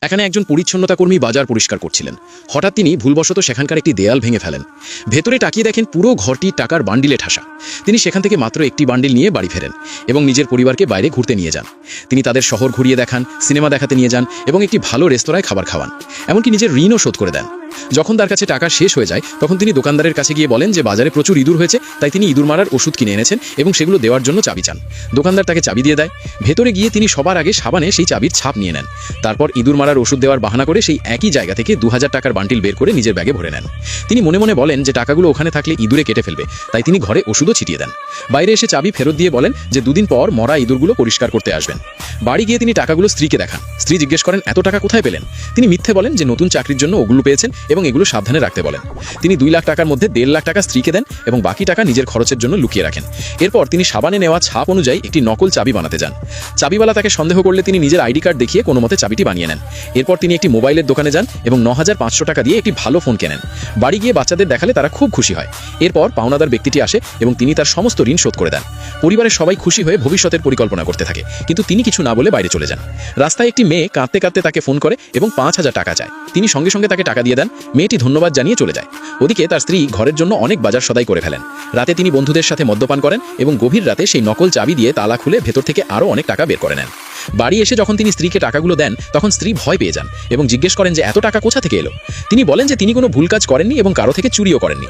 এখানে একজন পরিচ্ছন্নতা কর্মী বাজার পরিষ্কার করছিলেন। হঠাৎ তিনি ভুলবশত সেখানকার একটি দেয়াল ভেঙে ফেলেন। ভেতরে তাকিয়ে দেখেন পুরো ঘরটি টাকার বান্ডিলে ঠাসা। তিনি সেখান থেকে মাত্র একটি বান্ডিল নিয়ে বাড়ি ফেরেন এবং নিজের পরিবারকে বাইরে ঘুরতে নিয়ে যান। তিনি তাদের শহর ঘুরিয়ে দেখান, সিনেমা দেখাতে নিয়ে যান এবং একটি ভালো রেস্তোরাঁয় খাবার খাওয়ান। এমনকি নিজের ঋণও শোধ করে দেন। যখন তার কাছে টাকা শেষ হয়ে যায় তখন তিনি দোকানদারের কাছে গিয়ে বলেন যে বাজারে প্রচুর ইঁদুর হয়েছে, তাই তিনি ইঁদুর মারার ওষুধ কিনে এনেছেন এবং সেগুলো দেওয়ার জন্য চাবি চান। দোকানদার তাকে চাবি দিয়ে দেয়। ভেতরে গিয়ে তিনি সবার আগে সাবানে সেই চাবির ছাপ নিয়ে নেন। তারপর ইঁদুর মারার ওষুধ দেওয়ার বাহানা করে সেই একই জায়গা থেকে 2000 টাকার বান্ডিল বের করে নিজের ব্যাগে ভরে নেন। তিনি মনে মনে বলেন যে টাকাগুলো ওখানে থাকলে ইঁদুরে কেটে ফেলবে, তাই তিনি ঘরে ওষুধও ছিটিয়ে দেন। বাইরে এসে চাবি ফেরত দিয়ে বলেন যে 2 দিন পর মরা ইঁদুরগুলো পরিষ্কার করতে আসবেন। বাড়ি গিয়ে তিনি টাকাগুলো স্ত্রীকে দেখান। স্ত্রী জিজ্ঞেস করেন এত টাকা কোথায় পেলেন। তিনি মিথ্যে বলেন যে নতুন চাকরির জন্য ওগুলো পেয়েছেন এবং এগুলো সাবধানে রাখতে বলেন। তিনি 2 লাখ টাকার মধ্যে 1.5 লাখ টাকা স্ত্রীকে দেন এবং বাকি টাকা নিজের খরচের জন্য লুকিয়ে রাখেন। এরপর তিনি সাবানে নেওয়া ছাপ অনুযায়ী একটি নকল চাবি বানাতে যান। চাবিওয়ালা তাকে সন্দেহ করলে তিনি নিজের আইডি কার্ড দেখিয়ে কোনো মতে চাবিটি বানিয়ে নেন। এরপর তিনি একটি মোবাইলের দোকানে যান এবং 9500 টাকা দিয়ে একটি ভালো ফোন কেনেন। বাড়ি গিয়ে বাচ্চাদের দেখালে তারা খুব খুশি হয়। এরপর পাওনাদার ব্যক্তিটি আসে এবং তিনি তার সমস্ত ঋণ শোধ করে দেন। পরিবারের সবাই খুশি হয়ে ভবিষ্যতের পরিকল্পনা করতে থাকে, কিন্তু তিনি কিছু না বলে বাইরে চলে যান। রাস্তায় একটি মেয়ে কাঁদতে কাঁদতে তাকে ফোন করে এবং 5000 টাকা চায়। তিনি সঙ্গে সঙ্গে তাকে টাকা দিয়ে দেন। মেয়েটি ধন্যবাদ জানিয়ে চলে যায়। ওদিকে তার স্ত্রী ঘরের জন্য অনেক বাজার সদাই করে ফেলেন। রাতে তিনি বন্ধুদের সাথে মদ্যপান করেন এবং গভীর রাতে সেই নকল চাবি দিয়ে তালা খুলে ভেতর থেকে আরও অনেক টাকা বের করে নেন। বাড়ি এসে যখন তিনি স্ত্রীকে টাকাগুলো দেন তখন স্ত্রী ভয় পেয়ে যান এবং জিজ্ঞেস করেন যে এত টাকা কোথা থেকে এলো। তিনি বলেন যে তিনি কোনো ভুল কাজ করেননি এবং কারো থেকে চুরিও করেননি।